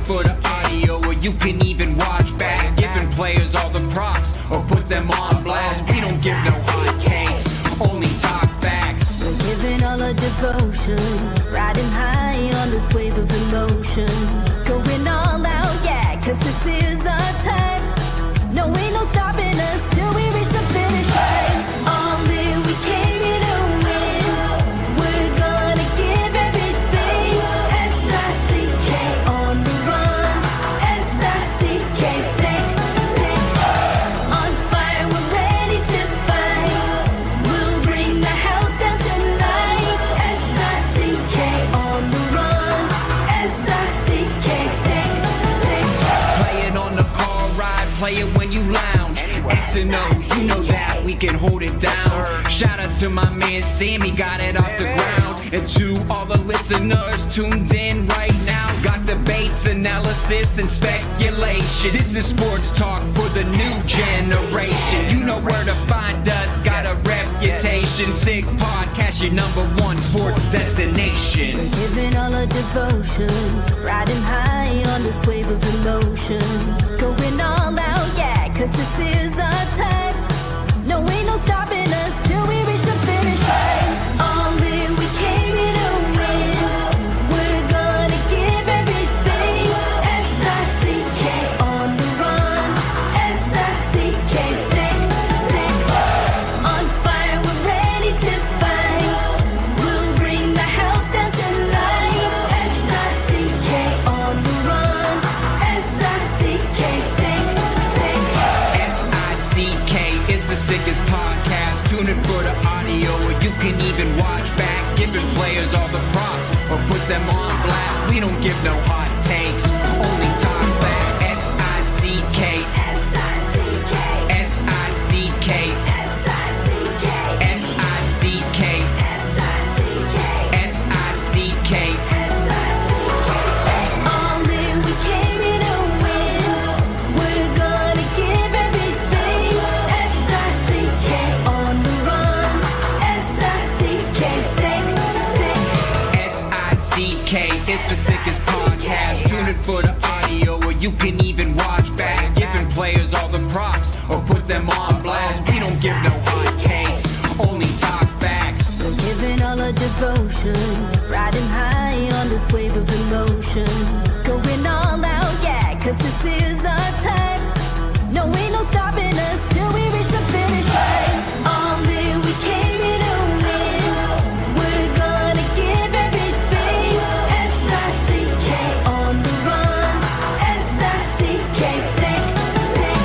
for the audio, or you can even watch back. Giving players all the props, or put them on blast. We don't give no hot takes, only talk facts. We're giving all our devotion, riding high on this wave of emotion. Going all out, yeah, cause this is our time. No, ain't no stopping us till we reach the finish line. All in, we came here to win. We're gonna give everything. S-I-C-K on the run. S-I-C-K, sick, sick. On fire, we're ready to fight. We'll bring the house down tonight. S-I-C-K on the run. S-I-C-K, sick, sick. Play it on the car ride, play it when you lounge. X and O, you know that we can hold it down. Shout out to my man Sammy, got it off the ground. And to all the listeners tuned in right now, got debates, analysis, and speculation. This is sports talk for the new generation. You know where to find us, got a reputation. Sick podcast, your #1 sports destination. Giving all our devotion, riding high on this wave of emotion. Going all out, yeah, cause this is our time. No, ain't no stopping us till we reach the finish line. All in, we came here to win. We're gonna give everything. S-I-C-K on the run. S-I-C-K, sick, sick. On fire, we're ready to fight. We'll bring the house down tonight. S-I-C-K on the run. S-I-C-K, sick, sick. S-I-C-K, it's the sickest podcast. Tune in for the audio, or you can even watch back. Giving players all the props, or put them on blast. We don't give no hot takes, only talk back. S-I-C-K, S-I-C-K, S-I-C-K, S-I-C-K, S-I-C-K, S-I-C-K, S-I-C-K. All in, we came here to win. We're gonna give everything. S-I-C-K on the run. S-I-C-K, sick, sick. S-I-C-K, it's the sickest podcast. Tune in for the audio, or you can even watch back. Giving players all the props, or put them on blast. We don't give no hot takes, only talk facts. We're giving all our devotion, riding high on this wave of emotion. Going all out, yeah, cause this is our time. No, ain't no stopping us till we reach the finish line. All in, we came here to win. We're gonna give everything. S-I-C-K on the run. S-I-C-K, sick, sick.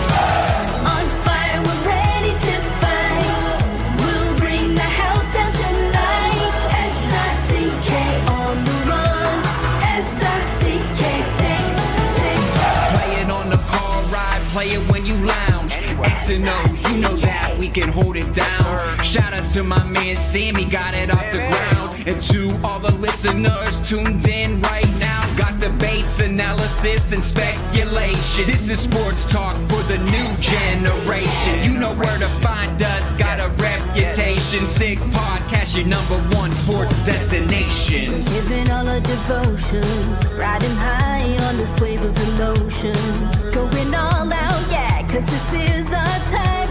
On fire, we're ready to fight. We'll bring the house down tonight. S-I-C-K on the run. S-I-C-K, sick, sick. Play it on the car ride, play it when you lounge. X and O, you know that we can hold it down. Shout out to my man Sammy, got it off the ground. And to all the listeners tuned in right now, got debates, analysis, and speculation. This is sports talk for the new generation. You know where to find us, got a reputation. Sick podcast, your #1 sports destination. Giving all our devotion, riding high on this wave of emotion. Going all out, yeah, cause this is our time.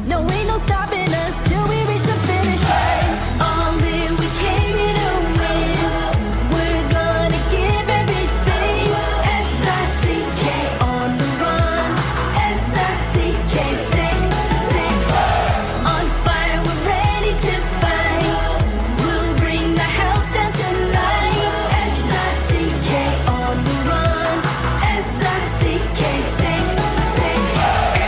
No, ain't no stopping us till we reach the finish line. All in, we came here to win. We're gonna give everything. S-I-C-K on the run. S-I-C-K, sick, sick. On fire, we're ready to fight. We'll bring the house down tonight. S-I-C-K on the run. S-I-C-K, sick, sick.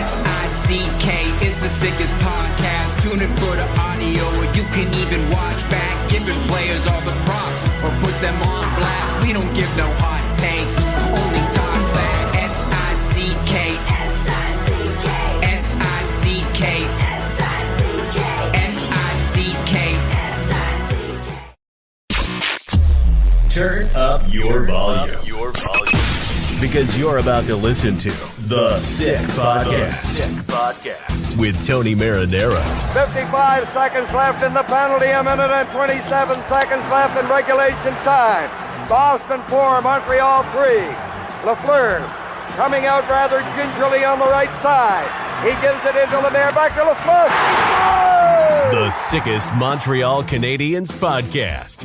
S-I-C-K, it's the sickest podcast. Tune in for the audio, or you can even watch back. Giving players all the props, or put them on blast. We don't give no hot takes, only talk back. S-I-C-K, S-I-C-K, S-I-C-K, S-I-C-K, S-I-C-K. S-I-C-K. Turn up your volume. Because you're about to listen to The Sick Podcast. With Tony Marinaro. 55 seconds left in the penalty, a minute and 27 seconds left in regulation time. Boston 4, Montreal 3. Lafleur coming out rather gingerly on the right side. He gives it into Lemaire, back to Lafleur. The sickest Montreal Canadiens podcast.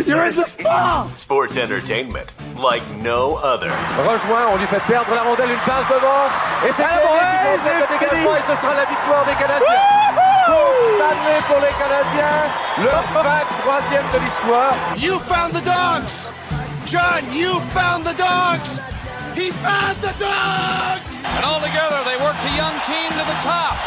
You're in the ball! Sports entertainment like no other. Rejoint, on lui fait perdre la rondelle, une passe devant. Et c'est le dégagement et ce sera la victoire des Canadiens. Coupe Stanley pour les Canadiens. Le 23e de l'histoire. You found the dogs! John, you found the dogs! He found the dogs! And all together, they worked a young team to the top.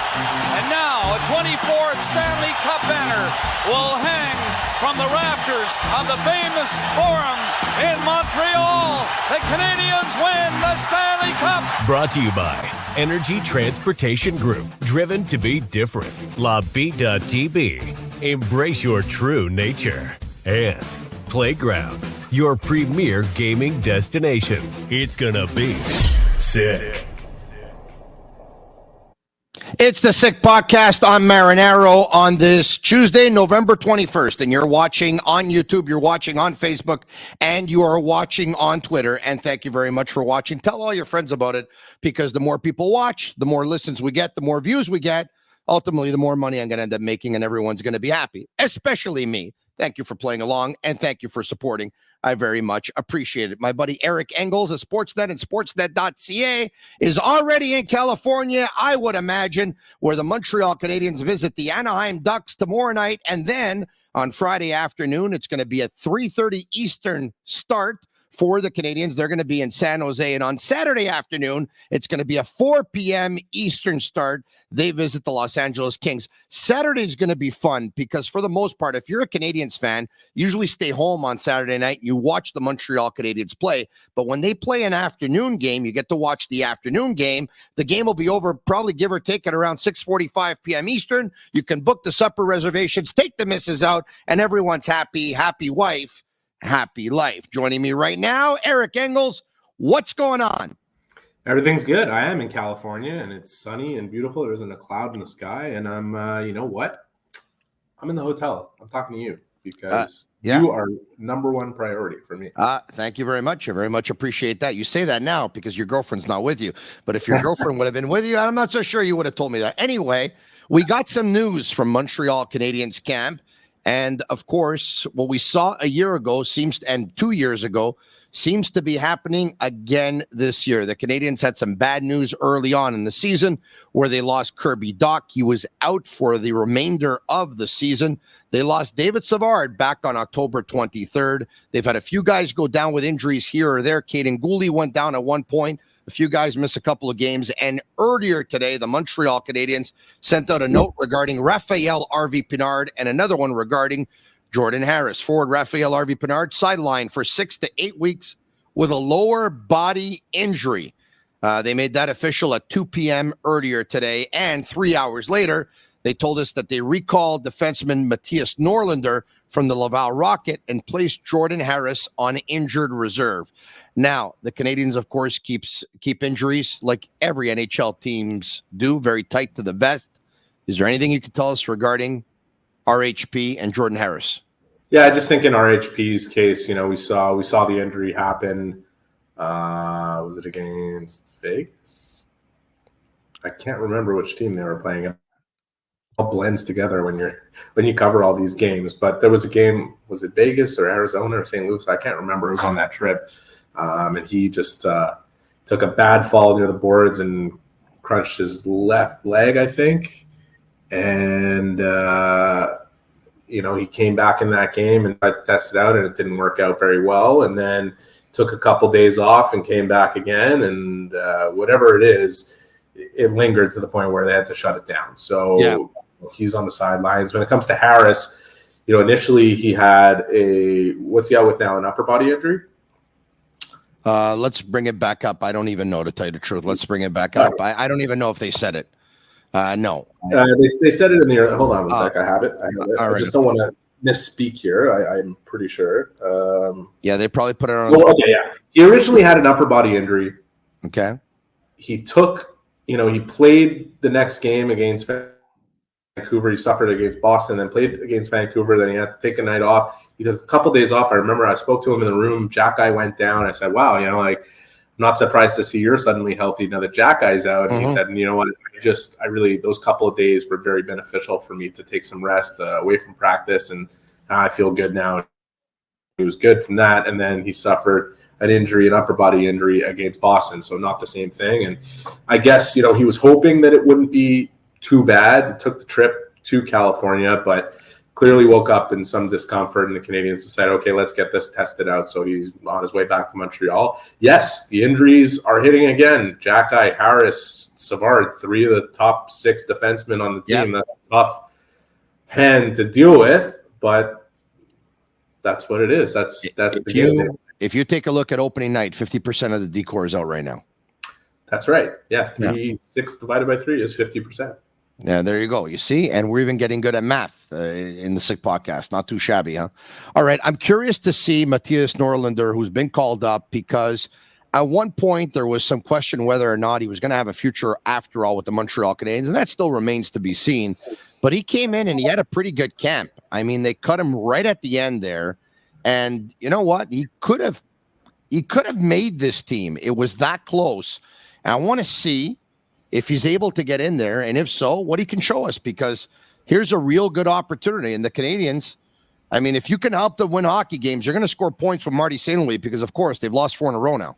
And now, a 24th Stanley Cup banner will hang from the rafters of the famous Forum in Montreal. The Canadiens win the Stanley Cup! Brought to you by Energy Transportation Group. Driven to be different. La Vie.tv. Embrace your true nature. And Playground, your premier gaming destination. It's gonna be sick. It's the Sick Podcast. I'm Marinaro on this Tuesday, November 21st, and you're watching on YouTube, you're watching on Facebook, and you are watching on Twitter. And thank you very much for watching. Tell all your friends about it, because the more people watch, the more listens we get, the more views we get. Ultimately, the more money I'm going to end up making, and everyone's going to be happy, especially me. Thank you for playing along, and thank you for supporting. I very much appreciate it. My buddy Eric Engels of Sportsnet and Sportsnet.ca is already in California, I would imagine, where the Montreal Canadiens visit the Anaheim Ducks tomorrow night. And then on Friday afternoon, it's going to be a 3:30 Eastern start for the Canadiens. They're going to be in San Jose. And on Saturday afternoon, it's going to be a 4 p.m. Eastern start. They visit the Los Angeles Kings. Saturday is going to be fun because, for the most part, if you're a Canadiens fan, usually stay home on Saturday night and you watch the Montreal Canadiens play. But when they play an afternoon game, you get to watch the afternoon game. The game will be over, probably give or take, at around 6:45 p.m. Eastern. You can book the supper reservations, take the missus out, and everyone's happy. Happy wife, happy life. Joining me right now, Eric Engels. What's going on? Everything's good. I am in California, and it's sunny and beautiful. There isn't a cloud in the sky, and I'm, you know what? I'm in the hotel. I'm talking to you because you are number one priority for me. Thank you very much. I very much appreciate that. You say that now because your girlfriend's not with you. But if your girlfriend would have been with you, I'm not so sure you would have told me that. Anyway, we got some news from Montreal Canadiens camp. And, of course, what we saw a year ago and 2 years ago seems to be happening again this year. The Canadiens had some bad news early on in the season where they lost Kirby Dach. He was out for the remainder of the season. They lost David Savard back on October 23rd. They've had a few guys go down with injuries here or there. Caden Gooley went down at one point. A few guys missed a couple of games. And earlier today, the Montreal Canadiens sent out a note regarding Rafaël Harvey-Pinard and another one regarding Jordan Harris. Forward Rafaël Harvey-Pinard sidelined for 6 to 8 weeks with a lower body injury. They made that official at 2 p.m. earlier today. And 3 hours later, they told us that they recalled defenseman Matthias Norlinder from the Laval Rocket and placed Jordan Harris on injured reserve. Now, the Canadiens, of course, keep injuries like every NHL teams do, very tight to the vest. Is there anything you could tell us regarding RHP and Jordan Harris? Yeah, I just think in RHP's case, you know, we saw the injury happen. Was it against Vegas? I can't remember which team they were playing. It all blends together when you cover all these games. But there was a game, was it Vegas or Arizona or St. Louis? I can't remember. It was on that trip. And he just took a bad fall near the boards and crunched his left leg, I think. And, you know, he came back in that game and tried to test it out, and it didn't work out very well. And then took a couple days off and came back again. And whatever it is, it lingered to the point where they had to shut it down. So he's on the sidelines. When it comes to Harris, you know, initially he had what's he out with now, an upper body injury? Let's bring it back up. I don't even know, to tell you the truth. Let's bring it back up. I don't even know if they said it. No. They said it in the – hold on one sec. I have it. Right. I just don't want to misspeak here. I'm pretty sure. They probably put it on. Well, okay, yeah. He originally had an upper body injury. Okay. He took – you know, he played the next game against Vancouver. He suffered against Boston, then played against Vancouver. Then he had to take a night off. He took a couple days off. I remember I spoke to him in the room. Jack Eye went down. I said, wow, I'm not surprised to see you're suddenly healthy now that Jack Eye's out. And he said, you know what, I really, those couple of days were very beneficial for me to take some rest away from practice. And I feel good now. He was good from that. And then he suffered an upper body injury against Boston. So not the same thing. And I guess, he was hoping that it wouldn't be too bad. He took the trip to California, but clearly woke up in some discomfort, and the Canadians decided, okay, let's get this tested out. So he's on his way back to Montreal. Yes, the injuries are hitting again. Jack Eye, Harris, Savard, 3 of the top 6 defensemen on the team. Yep. That's a tough hand to deal with, but that's what it is. That's if you take a look at opening night, 50% of the decor is out right now. That's right. Yeah, 6 divided by 3 is 50%. Yeah, there you go. You see, and we're even getting good at math in the Sick Podcast. Not too shabby, huh? All right, I'm curious to see Matthias Norlinder, who's been called up, because at one point there was some question whether or not he was going to have a future after all with the Montreal Canadiens, and that still remains to be seen. But he came in and he had a pretty good camp. I mean, they cut him right at the end there, and you know what? He could have made this team. It was that close. And I want to see if he's able to get in there, and if so, what he can show us, because here's a real good opportunity. And the Canadians, I mean, if you can help them win hockey games, you're going to score points with Marty St. Louis, because, of course, they've lost 4 in a row now.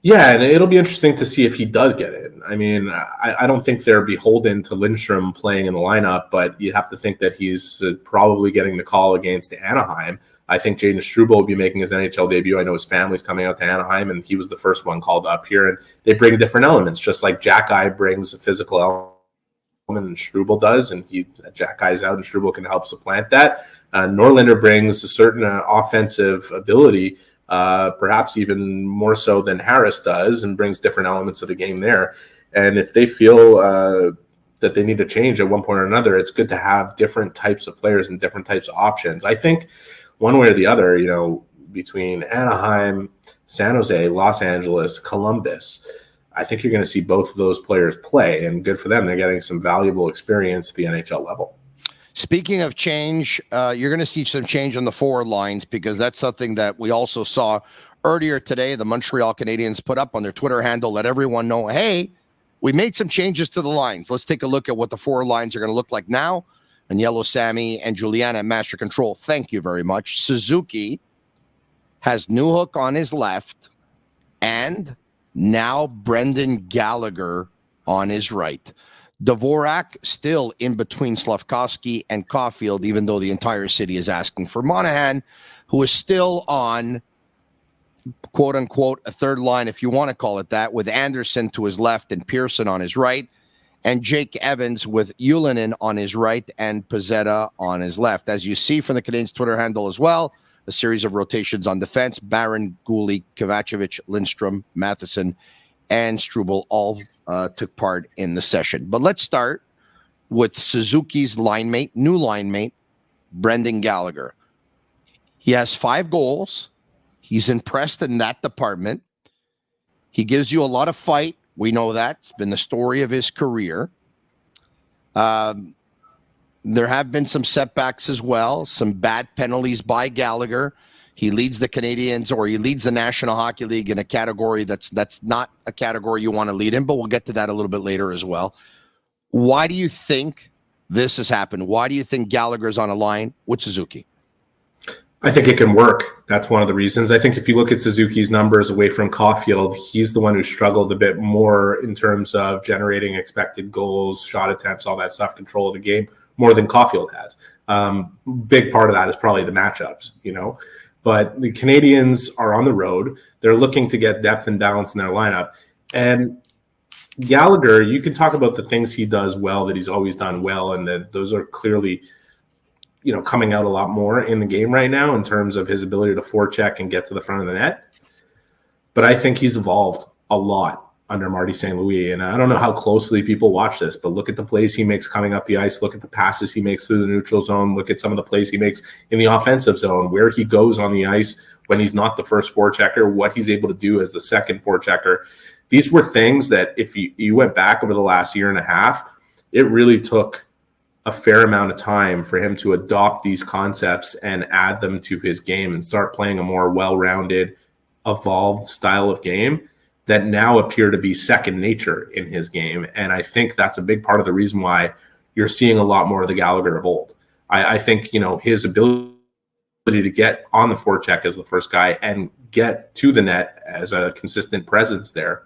Yeah, and it'll be interesting to see if he does get in. I mean, I don't think they're beholden to Lindstrom playing in the lineup, but you have to think that he's probably getting the call against Anaheim. I think Jaden Struble will be making his NHL debut. I know his family's coming out to Anaheim, and he was the first one called up here. And they bring different elements, just like Jack Eye brings a physical element and Struble does, and Jack Eye's out and Struble can help supplant that. Norlinder brings a certain offensive ability, perhaps even more so than Harris does, and brings different elements of the game there. And if they feel that they need to change at one point or another, it's good to have different types of players and different types of options. I think one way or the other, between Anaheim, San Jose, Los Angeles, Columbus, I think you're going to see both of those players play, and good for them. They're getting some valuable experience at the NHL level. Speaking of change, you're going to see some change on the forward lines, because that's something that we also saw earlier today. The Montreal Canadiens put up on their Twitter handle, let everyone know, hey, we made some changes to the lines. Let's take a look at what the forward lines are going to look like now. And Yellow Sammy and Juliana at Master Control, thank you very much. Suzuki has Newhook on his left, and now Brendan Gallagher on his right. Dvorak still in between Slafkovsky and Caulfield, even though the entire city is asking for Monahan, who is still on, quote-unquote, a third line, if you want to call it that, with Anderson to his left and Pearson on his right, and Jake Evans with Ylönen on his right and Pezzetta on his left. As you see from the Canadiens Twitter handle as well, a series of rotations on defense. Barron, Gouli, Kovacevic, Lindstrom, Matheson, and Struble all took part in the session. But let's start with Suzuki's new line mate, Brendan Gallagher. He has 5 goals. He's impressed in that department. He gives you a lot of fight. We know that. It's been the story of his career. There have been some setbacks as well, some bad penalties by Gallagher. He leads the Canadiens, or he leads the National Hockey League in a category that's not a category you want to lead in, but we'll get to that a little bit later as well. Why do you think this has happened? Why do you think Gallagher's on a line with Suzuki? I think it can work. That's one of the reasons. I think if you look at Suzuki's numbers away from Caulfield, he's the one who struggled a bit more in terms of generating expected goals, shot attempts, all that stuff, control of the game, more than Caulfield has. Big part of that is probably the matchups, But the Canadiens are on the road. They're looking to get depth and balance in their lineup. And Gallagher, you can talk about the things he does well, that he's always done well, and that those are clearly coming out a lot more in the game right now in terms of his ability to forecheck and get to the front of the net. But I think he's evolved a lot under Marty St. Louis. And I don't know how closely people watch this, but look at the plays he makes coming up the ice. Look at the passes he makes through the neutral zone. Look at some of the plays he makes in the offensive zone, where he goes on the ice when he's not the first forechecker, what he's able to do as the second forechecker. These were things that if you went back over the last year and a half, it really took a fair amount of time for him to adopt these concepts and add them to his game and start playing a more well-rounded, evolved style of game that now appear to be second nature in his game. And I think that's a big part of the reason why you're seeing a lot more of the Gallagher of old. I think, his ability to get on the forecheck as the first guy and get to the net as a consistent presence there,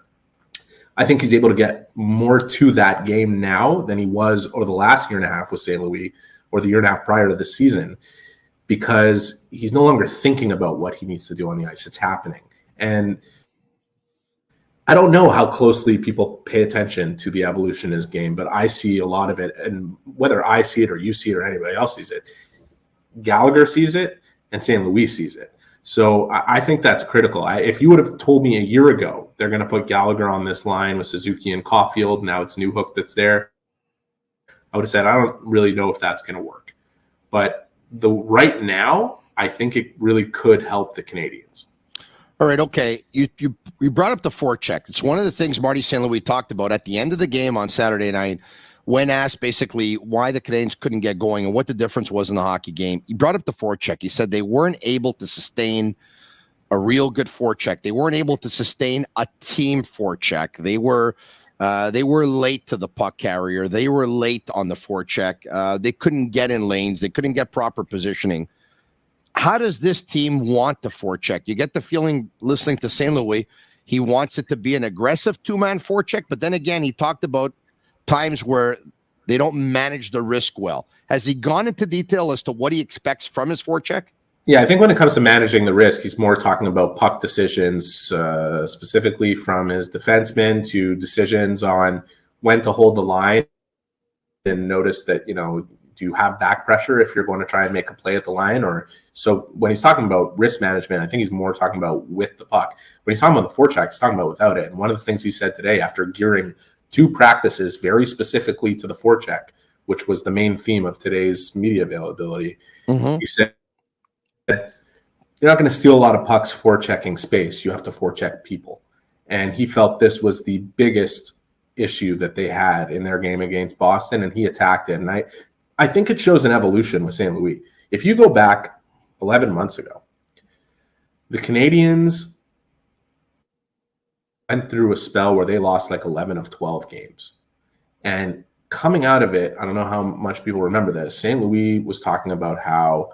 I think he's able to get more to that game now than he was over the last year and a half with St. Louis or the year and a half prior to the season, because he's no longer thinking about what he needs to do on the ice. It's happening. And I don't know how closely people pay attention to the evolution in his game, but I see a lot of it. And whether I see it or you see it or anybody else sees it, Gallagher sees it and St. Louis sees it. So I think that's critical. If you would have told me a year ago they're going to put Gallagher on this line with Suzuki and Caulfield, now it's Newhook that's there, I would have said, I don't really know if that's going to work. But right now, I think it really could help the Canadians. All right, okay. You brought up the forecheck. It's one of the things Marty St. Louis talked about at the end of the game on Saturday night when asked basically why the Canadians couldn't get going and what the difference was in the hockey game. He brought up the forecheck. He said they weren't able to sustain a real good forecheck. They weren't able to sustain a team forecheck. They were late to the puck carrier. They were late on the forecheck. They couldn't get in lanes. They couldn't get proper positioning. How does this team want the forecheck? You get the feeling, listening to St. Louis, he wants it to be an aggressive two-man forecheck, but then again, he talked about times where they don't manage the risk well. Has he gone into detail as to what he expects from his forecheck? Yeah, I think when it comes to managing the risk, he's more talking about puck decisions, specifically from his defensemen to decisions on when to hold the line and notice that, do you have back pressure if you're going to try and make a play at the line? Or so when he's talking about risk management, I think he's more talking about with the puck. When he's talking about the forecheck, he's talking about without it. And one of the things he said today after gearing 2 practices very specifically to the forecheck, which was the main theme of today's media availability, he said, you're not going to steal a lot of pucks forechecking space. You have to forecheck people. And he felt this was the biggest issue that they had in their game against Boston, and he attacked it. And I think it shows an evolution with St. Louis. If you go back 11 months ago, the Canadians went through a spell where they lost like 11 of 12 games. And coming out of it, I don't know how much people remember this, St. Louis was talking about how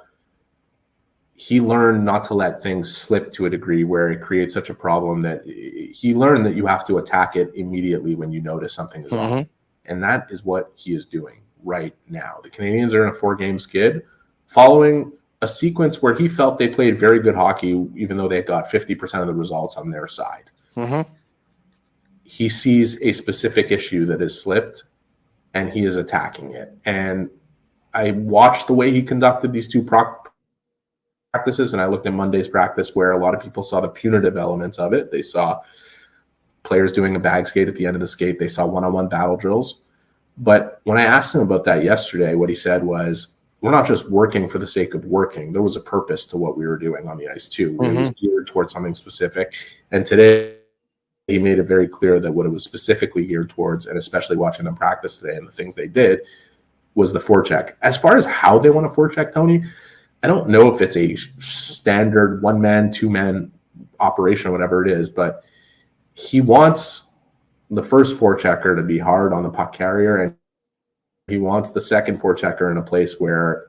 he learned not to let things slip to a degree where it creates such a problem that he learned that you have to attack it immediately when you notice something is off. And that is what he is doing right now. The Canadians are in a 4-game skid following a sequence where he felt they played very good hockey, even though they got 50% of the results on their side. He sees a specific issue that has slipped and he is attacking it. And I watched the way he conducted these 2 practices, and I looked at Monday's practice where a lot of people saw the punitive elements of it. They saw players doing a bag skate at the end of the skate. They saw one-on-one battle drills. But when I asked him about that yesterday, what he said was, we're not just working for the sake of working. There was a purpose to what we were doing on the ice too. It was geared towards something specific. And today he made it very clear that what it was specifically geared towards, and especially watching them practice today and the things they did, was the forecheck. As far as how they want to forecheck, Tony, I don't know if it's a standard 1-man, 2-man operation or whatever it is, but he wants the first forechecker to be hard on the puck carrier, and he wants the second forechecker in a place where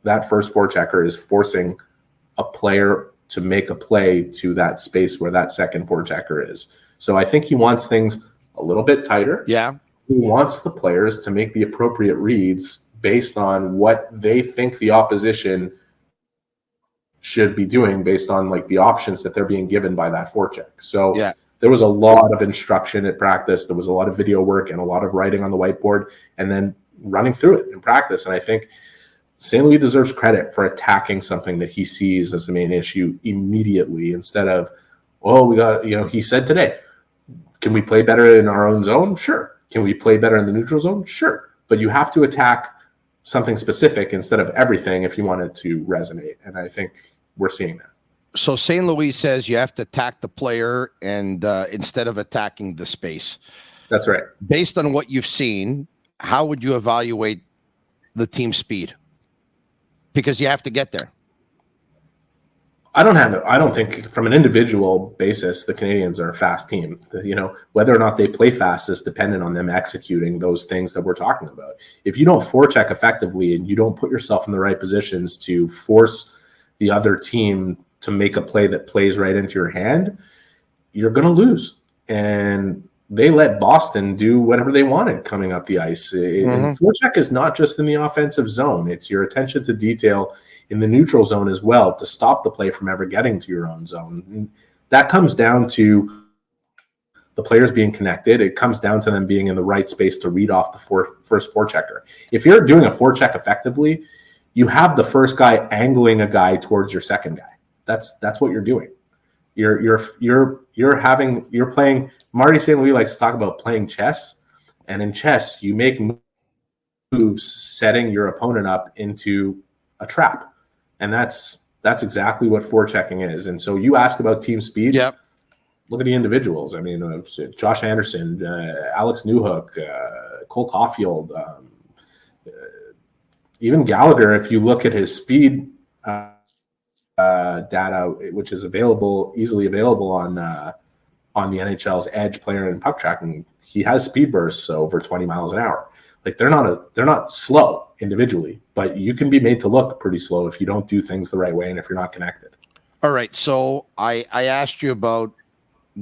that first forechecker is forcing a player to make a play to that space where that second forechecker is. So I think he wants things a little bit tighter. Yeah. He wants the players to make the appropriate reads based on what they think the opposition should be doing based on like the options that they're being given by that forecheck. So there was a lot of instruction at practice. There was a lot of video work and a lot of writing on the whiteboard and then running through it in practice. And I think St. Louis deserves credit for attacking something that he sees as the main issue immediately instead of, he said today, can we play better in our own zone? Sure. Can we play better in the neutral zone? Sure. But you have to attack something specific instead of everything if you want it to resonate. And I think we're seeing that. So St. Louis says you have to attack the player and instead of attacking the space. That's right. Based on what you've seen, how would you evaluate the team speed? Because you have to get there. I don't think from an individual basis, the Canadians are a fast team. Whether or not they play fast is dependent on them executing those things that we're talking about. If you don't forecheck effectively and you don't put yourself in the right positions to force the other team to make a play that plays right into your hand, you're going to lose. And they let Boston do whatever they wanted coming up the ice. And forecheck is not just in the offensive zone. It's your attention to detail in the neutral zone as well to stop the play from ever getting to your own zone. And that comes down to the players being connected. It comes down to them being in the right space to read off the first forechecker. If you're doing a forecheck effectively, you have the first guy angling a guy towards your second guy. That's what you're doing. You're playing. Marty St. Louis likes to talk about playing chess, and in chess you make moves setting your opponent up into a trap, and that's exactly what forechecking is. And so you ask about team speed. Yep. Look at the individuals. I mean, Josh Anderson, Alex Newhook, Cole Caulfield, even Gallagher. If you look at his speed data, which is easily available on the NHL's Edge player and puck tracking, he has speed bursts over 20 miles an hour. Like they're not slow individually, but you can be made to look pretty slow if you don't do things the right way and if you're not connected. All right. So I asked you about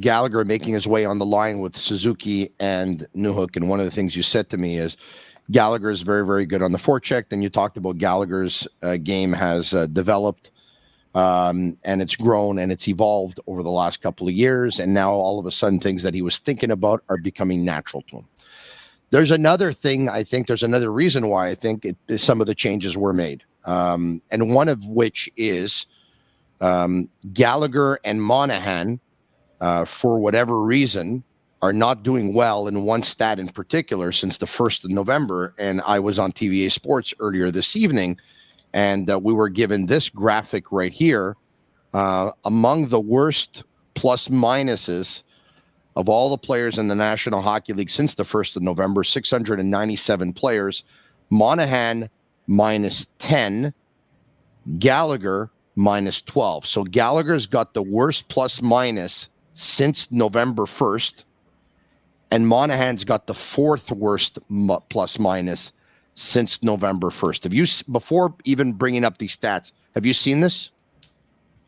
Gallagher making his way on the line with Suzuki and Newhook, and one of the things you said to me is Gallagher is very, very good on the forecheck. Then you talked about Gallagher's game has developed. And it's grown and it's evolved over the last couple of years. And now all of a sudden things that he was thinking about are becoming natural to him. There's another thing. I think there's another reason why I think some of the changes were made. And one of which is Gallagher and Monahan, for whatever reason, are not doing well in one stat in particular since the 1st of November. And I was on TVA Sports earlier this evening, and we were given this graphic right here. Among the worst plus minuses of all the players in the National Hockey League since the 1st of November, 697 players, Monahan -10, Gallagher -12. So Gallagher's got the worst plus minus since November 1st, and Monahan's got the 4th worst plus minus since November 1st. Have you, before even bringing up these stats, have you seen this?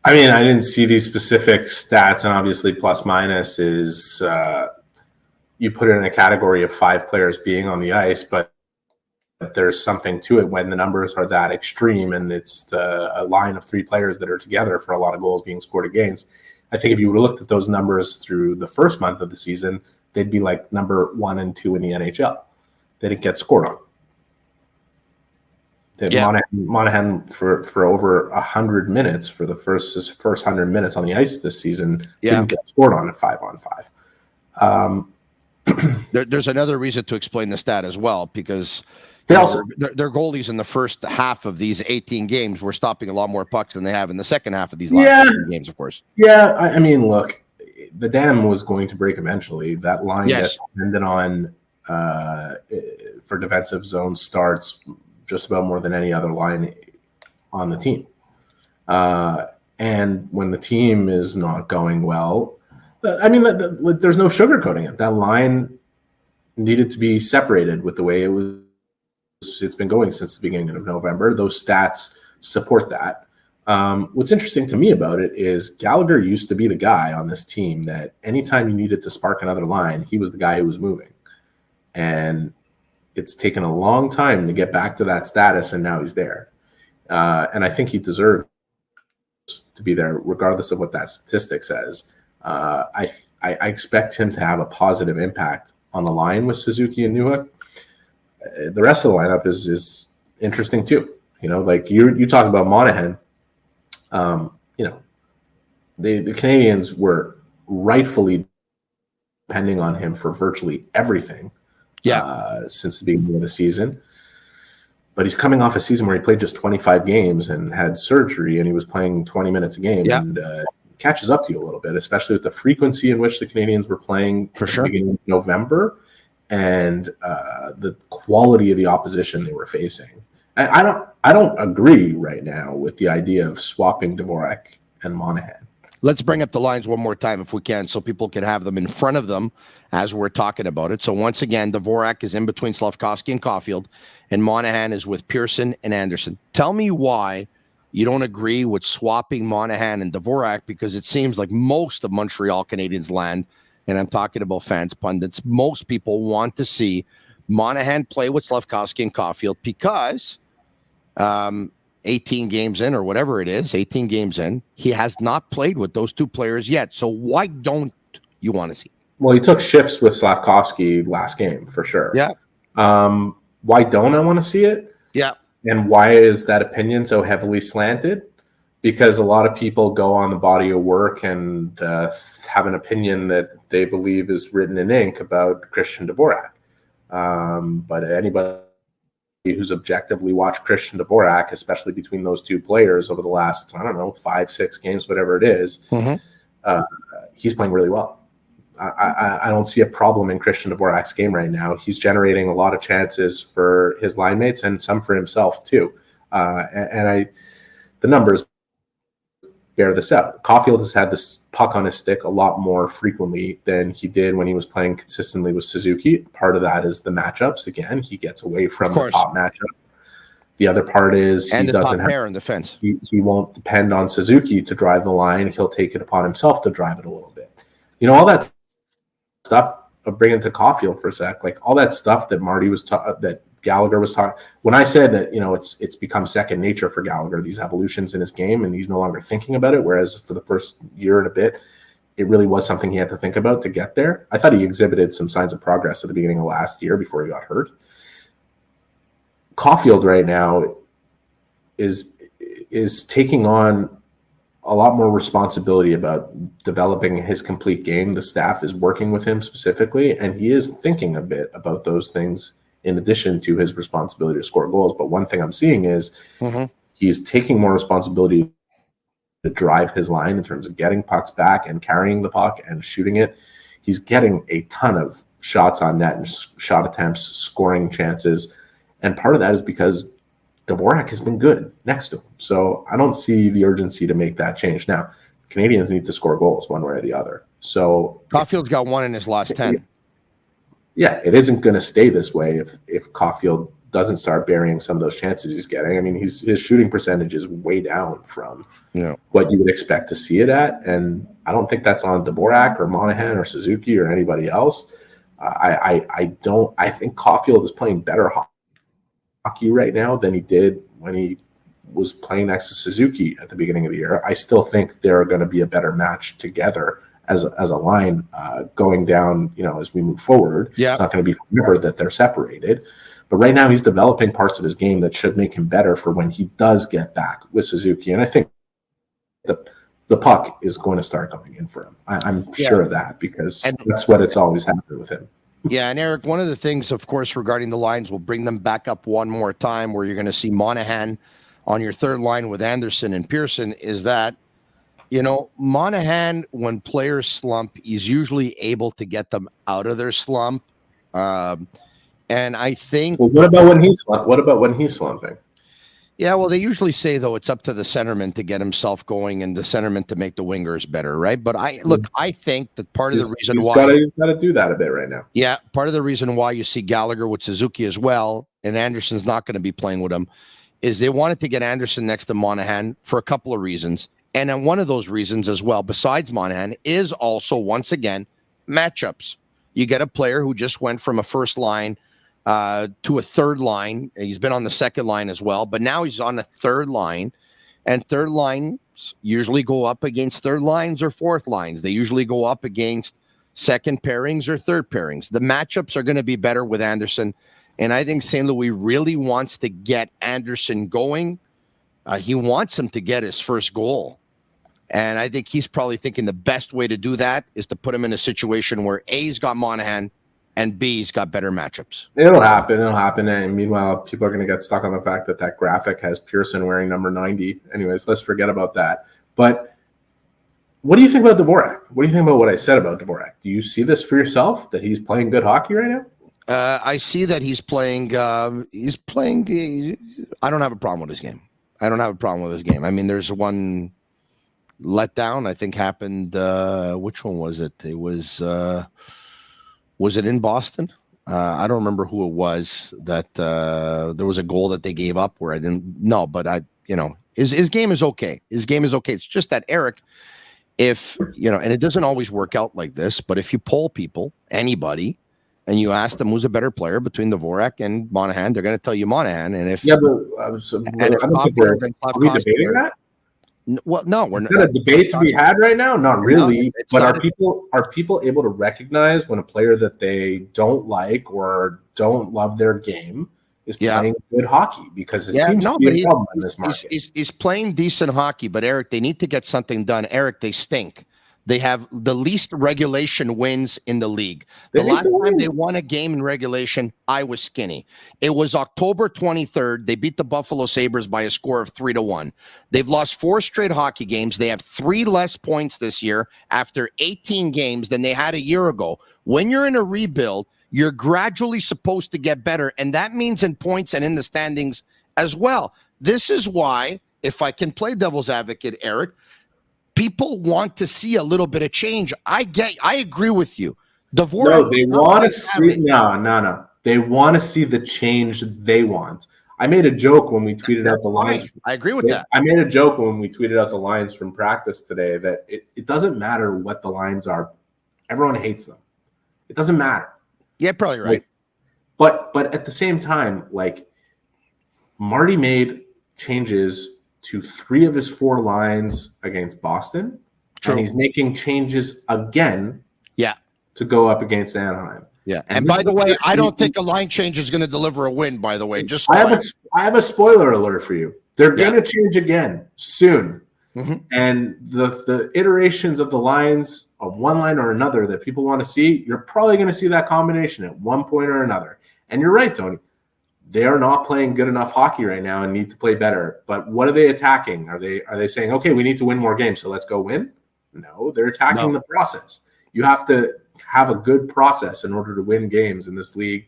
I mean, I didn't see these specific stats, and obviously plus minus is you put it in a category of 5 players being on the ice, but there's something to it when the numbers are that extreme, and it's a line of 3 players that are together for a lot of goals being scored against. I think if you would have looked at those numbers through the first month of the season, they'd be like number 1 and 2 in the NHL. They didn't get scored on. Yeah. Monahan for over 100 minutes for his first 100 minutes on the ice this season didn't get scored on at 5-on-5. There's another reason to explain the stat as well, because their goalies in the first half of these 18 games were stopping a lot more pucks than they have in the second half of these last 18 games, of course. Yeah, I mean, look, the dam was going to break eventually. That line gets dependent on for defensive zone starts just about more than any other line on the team. And when the team is not going well, I mean, there's no sugarcoating it. That line needed to be separated with the way it's been going since the beginning of November. Those stats support that. What's interesting to me about it is Gallagher used to be the guy on this team that anytime you needed to spark another line, he was the guy who was moving. And it's taken a long time to get back to that status, and now he's there. And I think he deserves to be there, regardless of what that statistic says. I expect him to have a positive impact on the line with Suzuki and Newhook. The rest of the lineup is interesting too. You know, like you talk about Monahan. You know, the Canadians were rightfully depending on him for virtually everything. Since the beginning of the season. But he's coming off a season where he played just 25 games and had surgery, and he was playing 20 minutes a game. And catches up to you a little bit, especially with the frequency in which the Canadians were playing for at the beginning of November. and the quality of the opposition they were facing. I don't agree right now with the idea of swapping Dvorak and Monahan. Let's bring up the lines one more time if we can, so people can have them in front of them as we're talking about it. So once again, Dvorak is in between Slafkovsky and Caulfield, and Monahan is with Pearson and Anderson. Tell me why you don't agree with swapping Monahan and Dvorak, because it seems like most of Montreal Canadiens land, and I'm talking about fans, pundits, most people want to see Monahan play with Slafkovsky and Caulfield because 18 games in, or whatever it is, 18 games in, he has not played with those two players yet. So why don't you want to see? Well, he took shifts with Slafkovsky last game for sure. Yeah. Why don't I want to see it? Yeah. And why is that opinion so heavily slanted? Because a lot of people go on the body of work and have an opinion that they believe is written in ink about Christian Dvorak. But anybody who's objectively watched Christian Dvorak, especially between those two players over the last, 5-6 games, whatever it is, he's playing really well. I don't see a problem in Christian Dvorak's game right now. He's generating a lot of chances for his line mates and some for himself too. The numbers bear this out. Caulfield has had this puck on his stick a lot more frequently than he did when he was playing consistently with Suzuki. Part of that is the matchups. Again, he gets away from the top matchup. The other part is and he the doesn't top pair in defense. He won't depend on Suzuki to drive the line. He'll take it upon himself to drive it a little bit. All that stuff. I'll bring it to Caulfield for a sec. Like all that stuff that Marty was that Gallagher was talking. When I said that, it's become second nature for Gallagher, these evolutions in his game, and he's no longer thinking about it. Whereas for the first year and a bit, it really was something he had to think about to get there. I thought he exhibited some signs of progress at the beginning of last year before he got hurt. Caulfield right now is taking on a lot more responsibility about developing his complete game. The staff is working with him specifically, and he is thinking a bit about those things in addition to his responsibility to score goals. But one thing I'm seeing is he's taking more responsibility to drive his line in terms of getting pucks back and carrying the puck and shooting it. He's getting a ton of shots on net and shot attempts, scoring chances. And part of that is because Dvorak has been good next to him. So I don't see the urgency to make that change. Now, Canadians need to score goals one way or the other. So Caulfield's got one in his last 10. Yeah, it isn't going to stay this way if Caulfield doesn't start burying some of those chances he's getting. I mean, his shooting percentage is way down from what you would expect to see it at. And I don't think that's on Dvorak or Monahan or Suzuki or anybody else. I think Caulfield is playing better hockey right now than he did when he was playing next to Suzuki at the beginning of the year. I still think they're going to be a better match together as a line going down, as we move forward. Yeah. It's not going to be forever that they're separated. But right now he's developing parts of his game that should make him better for when he does get back with Suzuki. And I think the puck is going to start going in for him. I'm sure of that because that's what it's always happened with him. Yeah, and Eric, one of the things, of course, regarding the lines, we'll bring them back up one more time where you're going to see Monahan on your third line with Anderson and Pearson is that, Monahan, when players slump, he's usually able to get them out of their slump. And I think... Well, what about when he's slumping? Yeah, well, they usually say, though, it's up to the centerman to get himself going and the centerman to make the wingers better, right? But I think that part of the reason why... He's got to do that a bit right now. Yeah, part of the reason why you see Gallagher with Suzuki as well, and Anderson's not going to be playing with him, is they wanted to get Anderson next to Monahan for a couple of reasons. And then one of those reasons as well, besides Monahan, is also, once again, matchups. You get a player who just went from a first line to a third line. He's been on the second line as well, but now he's on the third line. And third lines usually go up against third lines or fourth lines. They usually go up against second pairings or third pairings. The matchups are going to be better with Anderson. And I think St. Louis really wants to get Anderson going. He wants him to get his first goal. And I think he's probably thinking the best way to do that is to put him in a situation where A's got Monahan and B's got better matchups. It'll happen. And meanwhile, people are going to get stuck on the fact that graphic has Pearson wearing number 90. Anyways, let's forget about that. But what do you think about Dvorak? What do you think about what I said about Dvorak? Do you see this for yourself, that he's playing good hockey right now? I see that he's playing. He's playing. I don't have a problem with his game. I don't have a problem with his game. I mean, there's one letdown I think happened. Which one was it? It was it in Boston? I don't remember who it was that there was a goal that they gave up where I didn't know, but his game is okay. His game is okay. It's just that Eric, if and it doesn't always work out like this, but if you poll people, anybody, and you ask them who's a better player between Dvorak and Monahan, they're going to tell you Monahan. And if but I don't think we're debating that. Well, no, we're not. Is that a debate to be had right now? Not really. No, but are people able to recognize when a player that they don't like or don't love their game is playing good hockey? Because it seems to be a problem in this market. He's playing decent hockey, but Eric, they need to get something done. Eric, they stink. They have the least regulation wins in the league. The last time they won a game in regulation, I was skinny. It was October 23rd. They beat the Buffalo Sabres by a score of 3-1. They've lost 4 straight hockey games. They have 3 less points this year after 18 games than they had a year ago. When you're in a rebuild, you're gradually supposed to get better, and that means in points and in the standings as well. This is why, if I can play devil's advocate, Eric, people want to see a little bit of change. I agree with you. No, they want to see. No. They want to see the change they want. I made a joke when we tweeted out the lines. I agree with that. I made a joke when we tweeted out the lines from practice today that it doesn't matter what the lines are. Everyone hates them. It doesn't matter. Yeah, probably right. But at the same time, like Marty made changes to 3 of his 4 lines against Boston. True. And he's making changes again to go up against Anaheim. Yeah. And by the way, I don't think a line change is going to deliver a win, by the way. Just I have a spoiler alert for you. They're going to change again soon. Mm-hmm. And the iterations of the lines of one line or another that people want to see, you're probably going to see that combination at one point or another. And you're right, Tony. They are not playing good enough hockey right now and need to play better. But what are they attacking? Are they saying, okay, we need to win more games, so let's go win? No, they're attacking the process. You have to have a good process in order to win games in this league,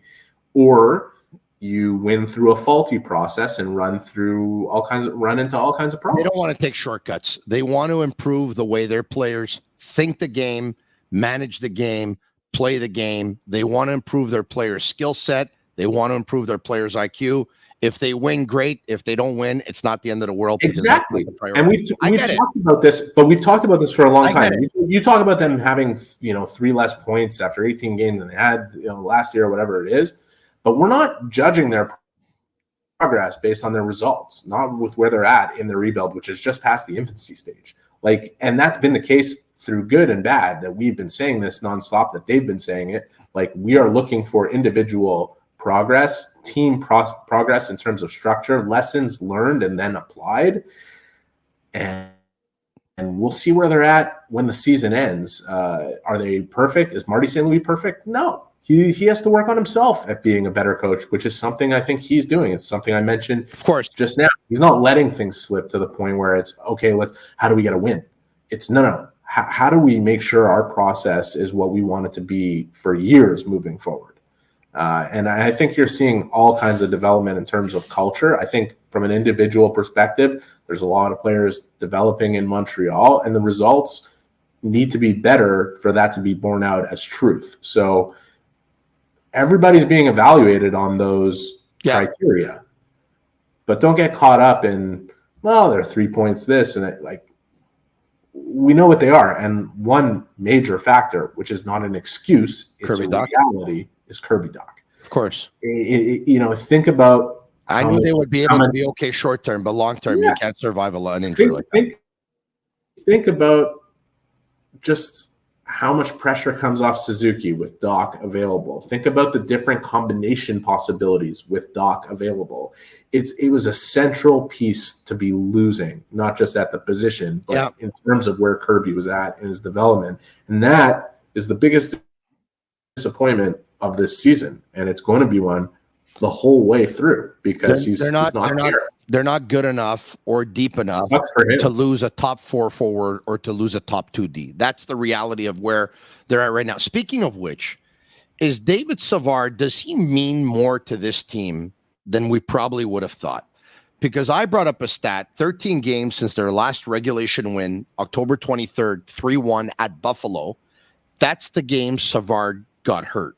or you win through a faulty process and run into all kinds of problems. They don't want to take shortcuts. They want to improve the way their players think the game, manage the game, play the game. They want to improve their players' skill set. They want to improve their players' IQ. If they win, great. If they don't win, it's not the end of the world. Exactly. And we've talked about this, but we've talked about this for a long time. You talk about them having 3 less points after 18 games than they had last year or whatever it is. But we're not judging their progress based on their results, not with where they're at in the rebuild, which is just past the infancy stage. And that's been the case through good and bad, that we've been saying this nonstop, that they've been saying it. We are looking for individual progress, team progress in terms of structure, lessons learned and then applied. And we'll see where they're at when the season ends. Are they perfect? Is Marty St. Louis perfect? No. He has to work on himself at being a better coach, which is something I think he's doing. It's something I mentioned, of course, just now. He's not letting things slip to the point where it's, okay, how do we get a win? It's no. How do we make sure our process is what we want it to be for years moving forward? And I think you're seeing all kinds of development in terms of culture. I think from an individual perspective, there's a lot of players developing in Montreal, and the results need to be better for that to be borne out as truth. So everybody's being evaluated on those criteria, but don't get caught up in, they're 3 points this and that. We know what they are. And one major factor, which is not an excuse, it's a reality, is Kirby Dach. Of course. Think about. I knew they would be able to be okay short term, but long term, you can't survive an injury like that. Think about just how much pressure comes off Suzuki with Dach available. Think about the different combination possibilities with Dach available. It was a central piece to be losing, not just at the position, but in terms of where Kirby was at in his development. And that is the biggest disappointment of this season. And it's going to be one the whole way through, because he's not here. They're not good enough or deep enough to lose a top 4 forward or to lose a top 2 D. That's the reality of where they're at right now. Speaking of which, is David Savard, does he mean more to this team than we probably would have thought? Because I brought up a stat, 13 games since their last regulation win, October 23rd, 3-1 at Buffalo. That's the game Savard got hurt.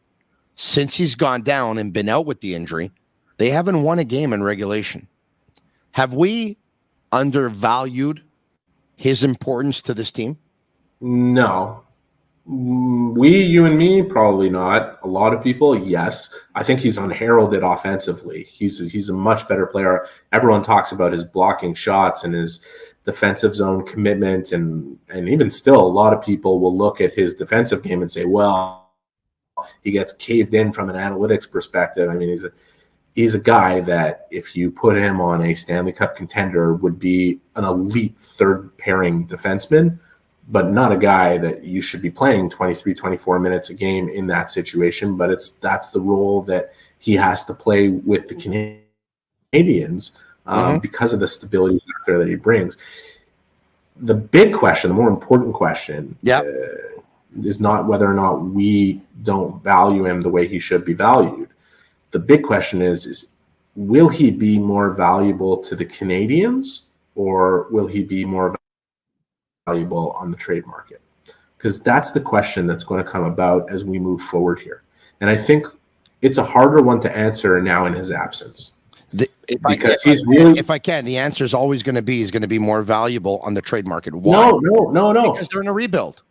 Since he's gone down and been out with the injury, they haven't won a game in regulation. Have we undervalued his importance to this team? No. You and me, probably not. A lot of people, yes. I think he's unheralded offensively. He's a much better player. Everyone talks about his blocking shots and his defensive zone commitment, and even still, a lot of people will look at his defensive game and say, well, he gets caved in from an analytics perspective. I mean, he's a guy that if you put him on a Stanley Cup contender would be an elite third pairing defenseman, but not a guy that you should be playing 23, 24 minutes a game in that situation. But that's the role that he has to play with the Canadians because of the stability factor that he brings. The big question, the more important question, is not whether or not we don't value him the way he should be valued. The big question is will he be more valuable to the Canadians, or will he be more valuable on the trade market? Because that's the question that's going to come about as we move forward here. And I think it's a harder one to answer now in his absence. If I can, the answer is always going to be he's going to be more valuable on the trade market. Why? No. Because they're in a rebuild.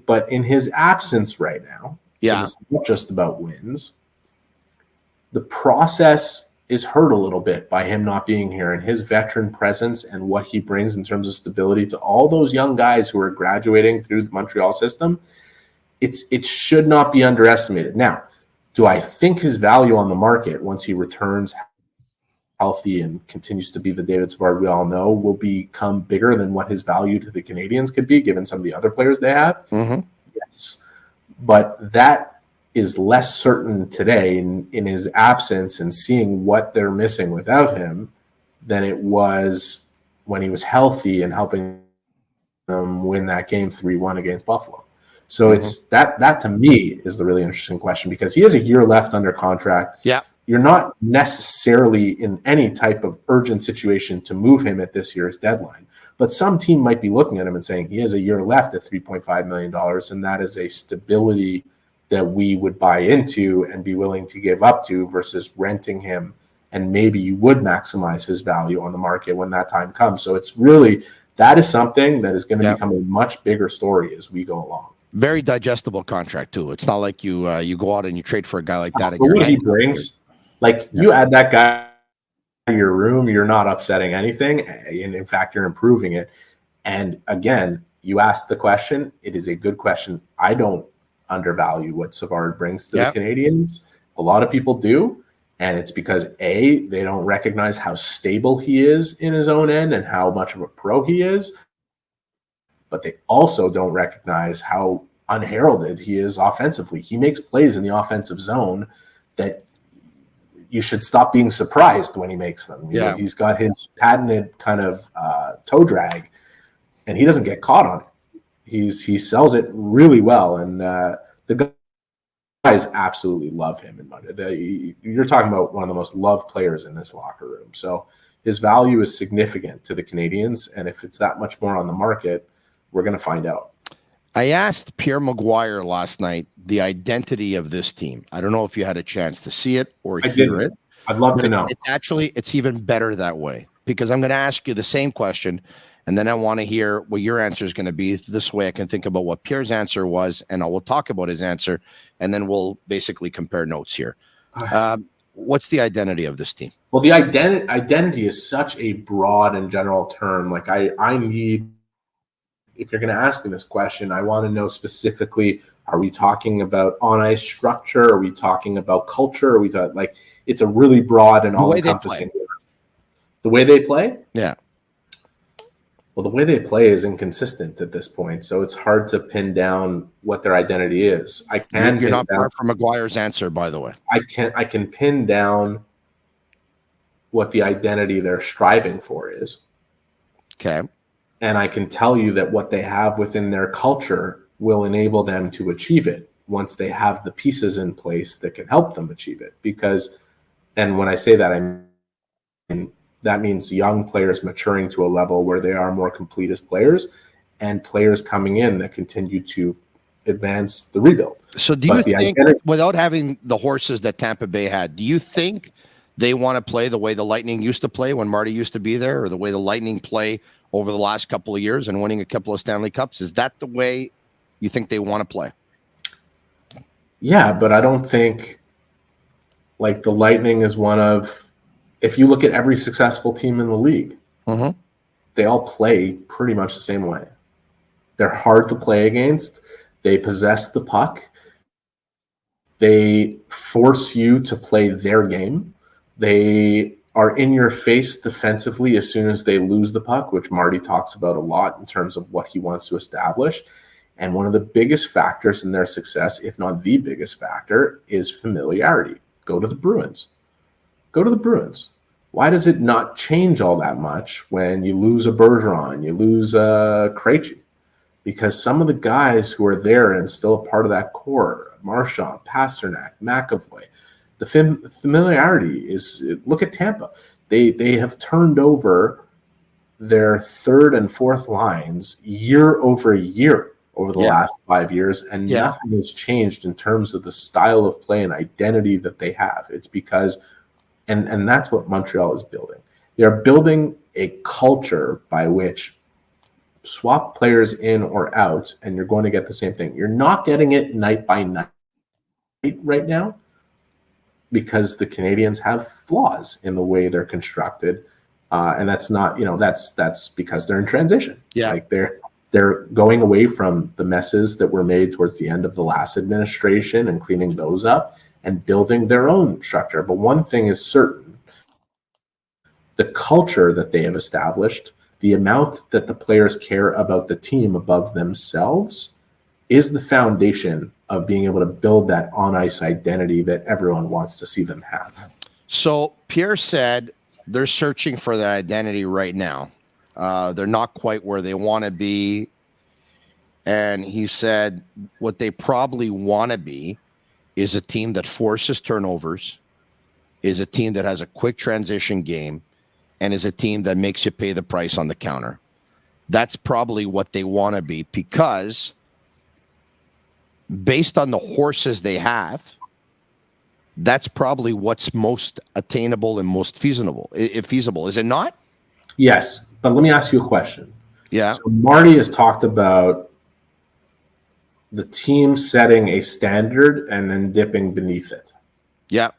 But in his absence right now, it's not just about wins. The process is hurt a little bit by him not being here, and his veteran presence and what he brings in terms of stability to all those young guys who are graduating through the Montreal system. It should not be underestimated. Now, do I think his value on the market once he returns healthy and continues to be the David Savard we all know will become bigger than what his value to the Canadians could be given some of the other players they have? Mm-hmm. Yes. But that is less certain today in his absence and seeing what they're missing without him than it was when he was healthy and helping them win that game 3-1 against Buffalo. So it's that to me is the really interesting question, because he has a year left under contract. Yeah. You're not necessarily in any type of urgent situation to move him at this year's deadline. But some team might be looking at him and saying he has a year left at $3.5 million, and that is a stability that we would buy into and be willing to give up to versus renting him. And maybe you would maximize his value on the market when that time comes. So it's really, that is something that is going to become a much bigger story as we go along. Very digestible contract too. It's not like you go out and you trade for a guy like that. For what he brings, you add that guy to your room, you're not upsetting anything. And in fact, you're improving it. And again, you asked the question. It is a good question. I don't undervalue what Savard brings to the Canadians. A lot of people do. And it's because they don't recognize how stable he is in his own end and how much of a pro he is. But they also don't recognize how unheralded he is offensively. He makes plays in the offensive zone that you should stop being surprised when he makes them. You know, he's got his patented kind of toe drag, and he doesn't get caught on it. He sells it really well, and the guys absolutely love him. You're talking about one of the most loved players in this locker room. So his value is significant to the Canadians, and if it's that much more on the market, we're going to find out. I asked Pierre Maguire last night the identity of this team. I don't know if you had a chance to see it or hear it. I'd love to know. It's even better that way, because I'm going to ask you the same question, and then I want to hear what your answer is going to be. This way I can think about what Pierre's answer was, and I will talk about his answer, and then we'll basically compare notes here. What's the identity of this team? Well, the identity is such a broad and general term. Like I need, if you're going to ask me this question, I want to know specifically, are we talking about on-ice structure? Are we talking about culture? Are we talking, like, it's a really broad and all-encompassing. The way they play? Yeah. Well, the way they play is inconsistent at this point, so it's hard to pin down what their identity is. You're not far from Maguire's answer, by the way. I can pin down what the identity they're striving for is. Okay. And I can tell you that what they have within their culture will enable them to achieve it. once they have the pieces in place that can help them achieve it. Because, and when I say that, I mean, that means young players maturing to a level where they are more complete as players, and players coming in that continue to advance the rebuild. So do you think, without having the horses that Tampa Bay had, do you think they want to play the way the Lightning used to play when Marty used to be there, or the way the Lightning play over the last couple of years and winning a couple of Stanley Cups? Is that the way you think they want to play? Yeah, but I don't think like the Lightning is one of, if you look at every successful team in the league, they all play pretty much the same way. They're hard to play against. They possess the puck. They force you to play their game. They are in your face defensively as soon as they lose the puck, which Marty talks about a lot in terms of what he wants to establish. And one of the biggest factors in their success, if not the biggest factor, is familiarity. Go to the Bruins. Go to the Bruins. Why does it not change all that much when you lose a Bergeron, you lose a Krejci? Because some of the guys who are there and still a part of that core, Marchand, Pasternak, McAvoy, the familiarity is, look at Tampa. They have turned over their third and fourth lines year over year over the last 5 years, and nothing has changed in terms of the style of play and identity that they have. It's because, and that's what Montreal is building. They're building a culture by which swap players in or out, and you're going to get the same thing. You're not getting it night by night right now because the Canadians have flaws in the way they're constructed, and that's not, that's because they're in transition. Like they're going away from the messes that were made towards the end of the last administration and cleaning those up and building their own structure. But one thing is certain: the culture that they have established, the amount that the players care about the team above themselves, is the foundation of being able to build that on-ice identity that everyone wants to see them have. So Pierre said they're searching for their identity right now. They're not quite where they want to be. And he said what they probably want to be is a team that forces turnovers, is a team that has a quick transition game, and is a team that makes you pay the price on the counter. That's probably what they want to be, because based on the horses they have, that's probably what's most attainable and most feasible. Is it not? Yes, but let me ask you a question. Yeah. So Marty has talked about the team setting a standard and then dipping beneath it. Yeah.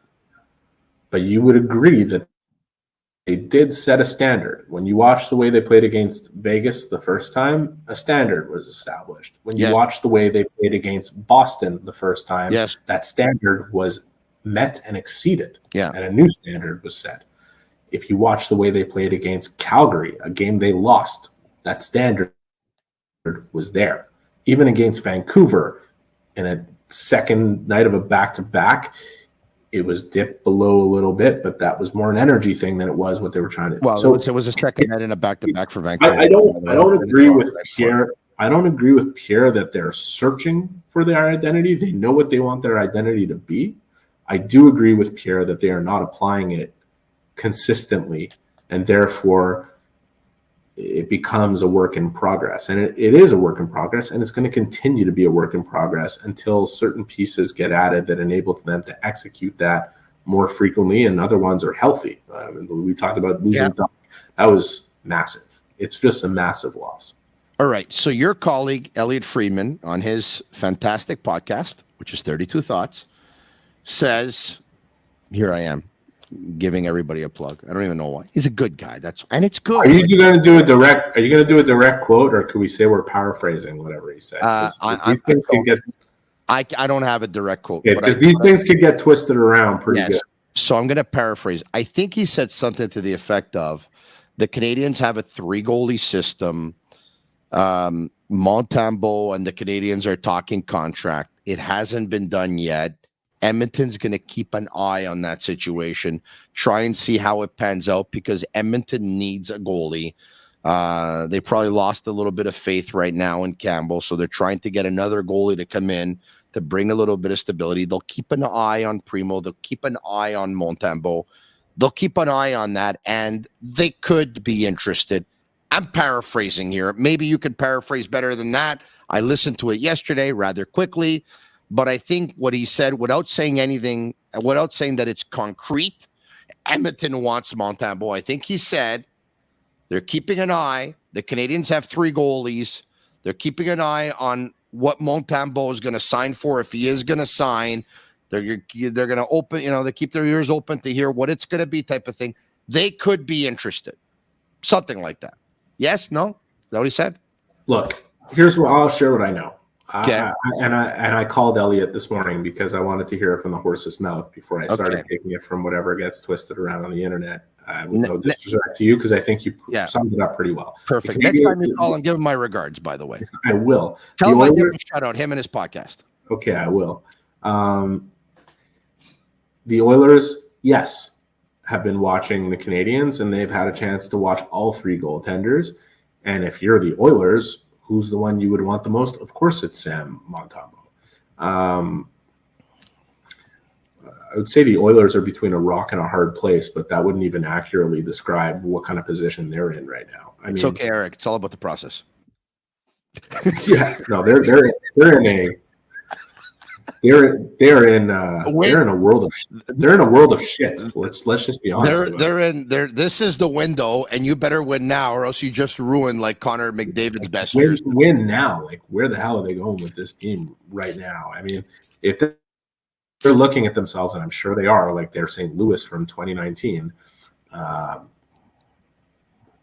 But you would agree that they did set a standard. When you watch the way they played against Vegas the first time, a standard was established. When you watch the way they played against Boston the first time, that standard was met and exceeded. Yeah. And a new standard was set. If you watch the way they played against Calgary, a game they lost, that standard was there. Even against Vancouver, in a second night of a back-to-back, it was dipped below a little bit, but that was more an energy thing than it was what they were trying to do. Well, so it was a second night in a back-to-back for Vancouver. I don't agree with Pierre. I don't agree with Pierre that they're searching for their identity. They know what they want their identity to be. I do agree with Pierre that they are not applying it consistently, and therefore it becomes a work in progress. And it is a work in progress, and it's going to continue to be a work in progress until certain pieces get added that enable them to execute that more frequently, and other ones are healthy. We talked about losing Doc. That was massive. It's just a massive loss. All right. So your colleague, Elliot Friedman, on his fantastic podcast, which is 32 Thoughts, says, here I am, giving everybody a plug. I don't even know why. He's a good guy. And it's good. Are you going to do a direct quote, or could we say we're paraphrasing whatever he said? These things can get. I don't have a direct quote. Because these things could get twisted around pretty good. So I'm going to paraphrase. I think he said something to the effect of, the Canadians have a 3-goalie system. Montembeault and the Canadians are talking contract. It hasn't been done yet. Edmonton's going to keep an eye on that situation, try and see how it pans out, because Edmonton needs a goalie. They probably lost a little bit of faith right now in Campbell, so they're trying to get another goalie to come in to bring a little bit of stability. They'll keep an eye on Primo. They'll keep an eye on Montembeault. They'll keep an eye on that, and they could be interested. I'm paraphrasing here. Maybe you could paraphrase better than that. I listened to it yesterday rather quickly, but I think what he said, without saying anything, without saying that it's concrete, Edmonton wants Montembeault. I think he said they're keeping an eye. The Canadians have 3 goalies. They're keeping an eye on what Montembeault is going to sign for, if he is going to sign. They're going to open, they keep their ears open to hear what it's going to be, type of thing. They could be interested. Something like that. Yes? No? Is that what he said? Look, here's what I'll share what I know. Okay. I called Elliot this morning because I wanted to hear it from the horse's mouth before I started taking it from whatever gets twisted around on the internet. With no disrespect to you, because I think you summed it up pretty well. Perfect. Next time you call and give him my regards, by the way. I will. Tell him I give him a shout out, him and his podcast. Okay, I will. The Oilers, yes, have been watching the Canadians, and they've had a chance to watch all 3 goaltenders. And if you're the Oilers, who's the one you would want the most? Of course, it's Sam Montembeault. I would say the Oilers are between a rock and a hard place, but that wouldn't even accurately describe what kind of position they're in right now. I mean, it's okay, Eric. It's all about the process. Yeah, no, they're in a world of shit. Let's just be honest. This is the window, and you better win now, or else you just ruin like Connor McDavid's best years. Win now. Like, where the hell are they going with this team right now? I mean, if they're looking at themselves, and I'm sure they are, like they're St. Louis from 2019.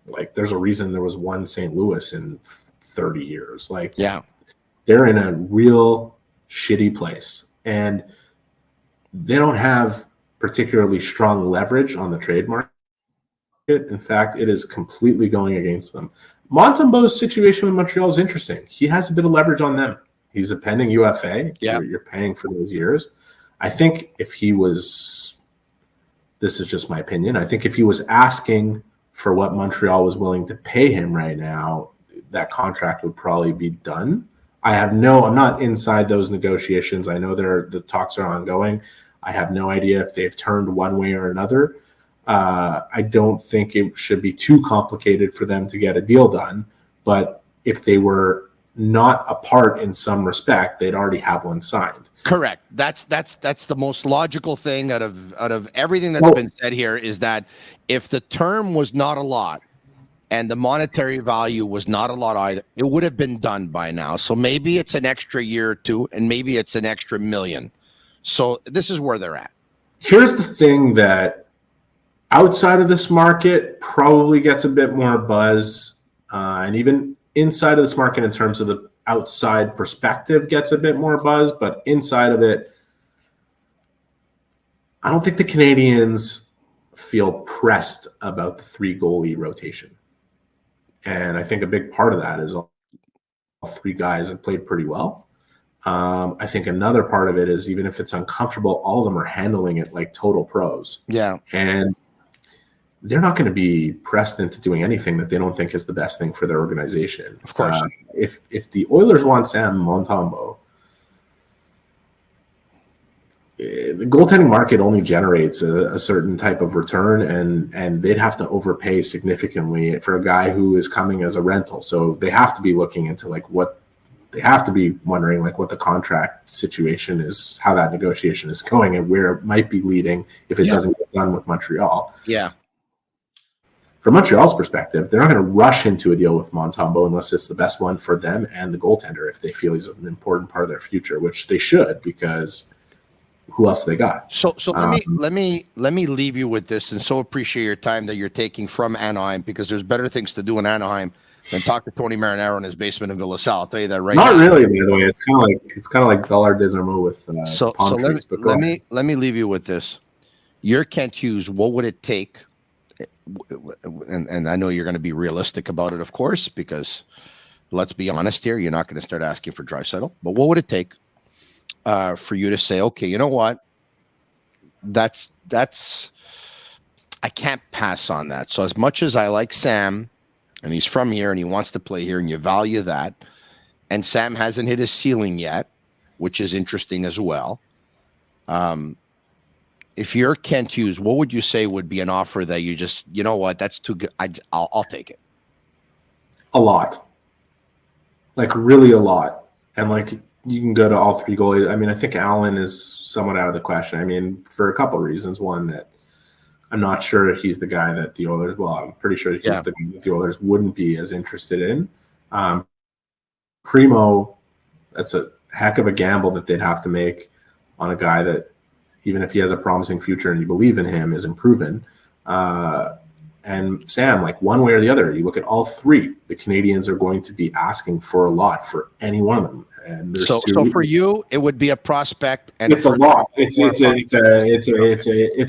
Like, there's a reason there was one St. Louis in 30 years. Like, yeah, they're in a real shitty place, and they don't have particularly strong leverage on the trade market. In fact, it is completely going against them. Montembeault's situation with Montreal is interesting. He has a bit of leverage on them. He's a pending UFA. Yeah, you're paying for those years. I think if he was, this is just my opinion, I think if he was asking for what Montreal was willing to pay him right now, that contract would probably be done. I'm not inside those negotiations. I know the talks are ongoing. I have no idea if they've turned one way or another. I don't think it should be too complicated for them to get a deal done. But if they were not apart in some respect, they'd already have one signed. Correct. That's the most logical thing out of everything that's been said here, is that if the term was not a lot and the monetary value was not a lot either, it would have been done by now. So maybe it's an extra year or two, and maybe it's an extra $1 million. So this is where they're at. Here's the thing that outside of this market probably gets a bit more buzz, and even inside of this market in terms of the outside perspective gets a bit more buzz, but inside of it, I don't think the Canadians feel pressed about the 3 goalie rotation. And I think a big part of that is all 3 guys have played pretty well. I think another part of it is, even if it's uncomfortable, all of them are handling it like total pros. Yeah. And they're not going to be pressed into doing anything that they don't think is the best thing for their organization. Of course. If the Oilers want Sam Montembeault, the goaltending market only generates a certain type of return, and they'd have to overpay significantly for a guy who is coming as a rental. So they have to be looking into they have to be wondering what the contract situation is, how that negotiation is going, and where it might be leading if it doesn't get done with Montreal. Yeah. From Montreal's perspective, they're not going to rush into a deal with Montembeault unless it's the best one for them and the goaltender, if they feel he's an important part of their future, which they should, because who else they got? So let me leave you with this, and so appreciate your time that you're taking from Anaheim, because there's better things to do in Anaheim than talk to Tony Marinaro in his basement in Villa South. I'll tell you that right now. Not really, by the way. It's kind of like Ballard Desarmeaux with palm trees. But let me leave you with this. You're Kent Hughes. What would it take? And I know you're going to be realistic about it, of course, because let's be honest here, you're not going to start asking for Draisaitl. But what would it take for you to say, okay, you know what? That's I can't pass on that. So as much as I like Sam, and he's from here and he wants to play here, and you value that, and Sam hasn't hit his ceiling yet, which is interesting as well. If you're Kent Hughes, what would you say would be an offer that you just, you know what, that's too good. I'll take it. A lot. Like really a lot. And like you can go to all three goalies. I mean, I think Allen is somewhat out of the question. I mean, for a couple of reasons. One, that I'm not sure if he's the guy that the Oilers, well, I'm pretty sure he's the guy that the Oilers wouldn't be as interested in. Primo, that's a heck of a gamble that they'd have to make on a guy that, even if he has a promising future and you believe in him, isn't proven. And Sam, like one way or the other, you look at all three, the Canadians are going to be asking for a lot for any one of them. And so for you, it would be a prospect, and it's a lot. It's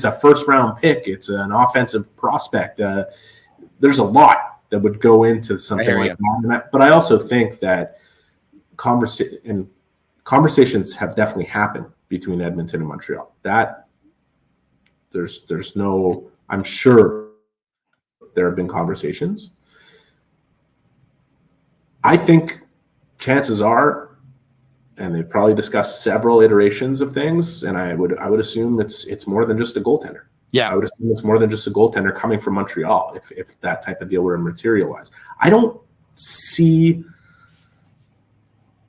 a first round pick. It's an offensive prospect. There's a lot that would go into something like that. But I also think that conversations have definitely happened between Edmonton and Montreal. That there's no, I'm sure there have been conversations. I think chances are, and they've probably discussed several iterations of things, and I would assume it's more than just a goaltender. Yeah, I would assume it's more than just a goaltender coming from Montreal if that type of deal were to materialize. I don't see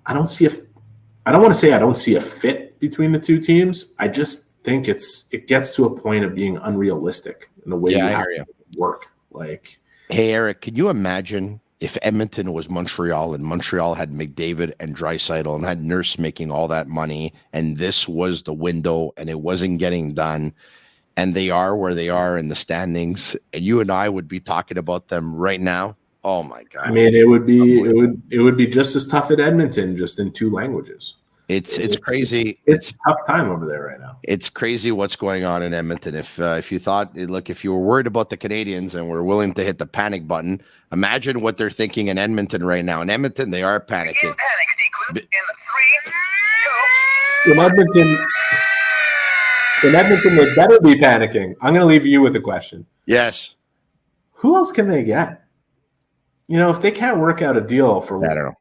a fit between the two teams. I just think it gets to a point of being unrealistic in the way you have to work. Like, hey, Eric, can you imagine if Edmonton was Montreal and Montreal had McDavid and Draisaitl and had Nurse making all that money, and this was the window and it wasn't getting done, and they are where they are in the standings, and you and I would be talking about them right now? Oh my God! I mean, it would be just as tough at Edmonton, just in two languages. It's crazy. It's a tough time over there right now. It's crazy what's going on in Edmonton. If you thought, look, if you were worried about the Canadians and were willing to hit the panic button, imagine what they're thinking in Edmonton right now. In Edmonton, they are panicking. In Edmonton, they better be panicking. I'm going to leave you with a question. Yes. Who else can they get? You know, if they can't work out a deal for I don't know.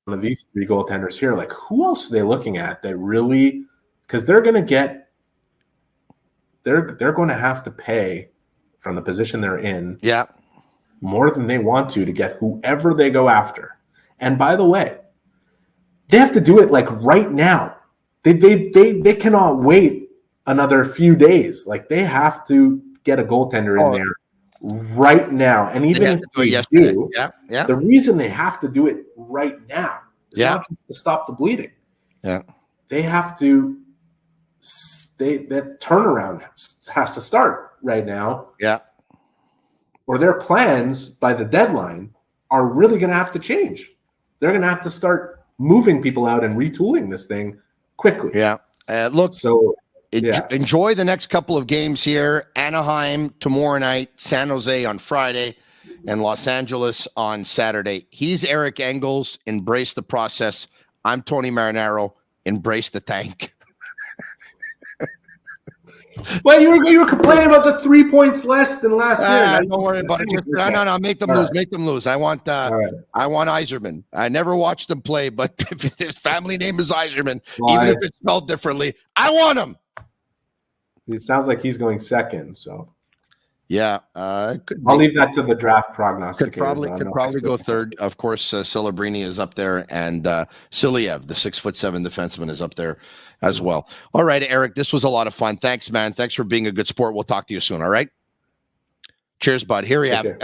One of these three goaltenders here, like who else are they looking at that really, because they're going to have to pay from the position they're in more than they want to get whoever they go after. And by the way, they have to do it like right now. They cannot wait another few days. Like they have to get a goaltender in there right now. And even if they do, the reason they have to do it right now is not just to stop the bleeding. Yeah. They have to that turnaround has to start right now. Yeah. Or their plans by the deadline are really going to have to change. They're going to have to start moving people out and retooling this thing quickly. Yeah. Enjoy the next couple of games here. Anaheim tomorrow night, San Jose on Friday, and Los Angeles on Saturday. He's Eric Engels. Embrace the process. I'm Tony Marinaro. Embrace the tank. Well, you were complaining about the 3 points less than last year. Don't worry about it. No. Make them lose. Make them lose. I want Yzerman. I never watched him play, but if his family name is Yzerman, even if it's spelled differently, I want him. It sounds like he's going second, so yeah. I'll leave that to the draft prognosticators. Could probably go third. Of course, Celebrini is up there, and Siliev, the 6'7" defenseman, is up there as well. All right, Eric, this was a lot of fun. Thanks, man. Thanks for being a good sport. We'll talk to you soon. All right. Cheers, bud. Here you have it.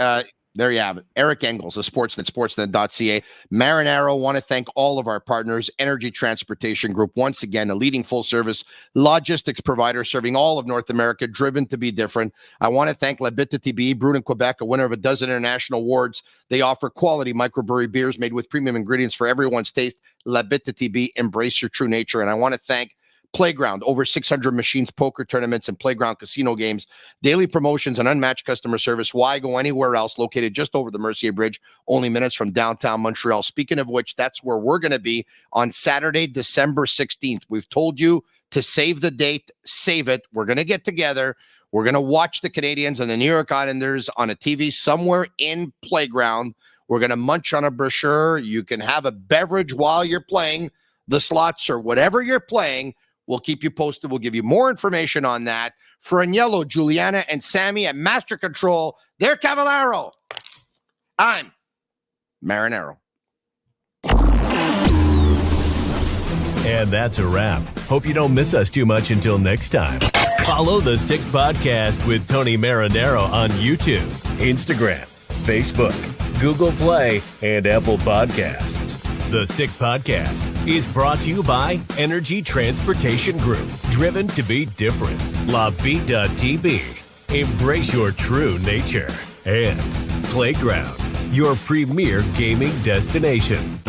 There you have it. Eric Engels of Sportsnet, sportsnet.ca. Marinaro, want to thank all of our partners. Energy Transportation Group, once again, a leading full-service logistics provider serving all of North America, driven to be different. I want to thank La Bitte TBE, brewed in Quebec, a winner of a dozen international awards. They offer quality microbrewery beers made with premium ingredients for everyone's taste. La Bitte TBE, embrace your true nature. And I want to thank Playground, over 600 machines, poker tournaments, and playground casino games, daily promotions, and unmatched customer service. Why go anywhere else? Located just over the Mercier Bridge, only minutes from downtown Montreal. Speaking of which, that's where we're going to be on Saturday, December 16th. We've told you to save the date, save it. We're going to get together. We're going to watch the Canadians and the New York Islanders on a TV somewhere in Playground. We're going to munch on a brochure. You can have a beverage while you're playing. the slots or whatever you're playing. We'll keep you posted. We'll give you more information on that. For Agnello, Juliana, and Sammy at Master Control, they're Cavallaro. I'm Marinaro. And that's a wrap. Hope you don't miss us too much until next time. Follow The Sick Podcast with Tony Marinaro on YouTube, Instagram, Facebook, Google Play, and Apple Podcasts. The Sick Podcast is brought to you by Energy Transportation Group, driven to be different. La Vida TV, embrace your true nature. And Playground, your premier gaming destination.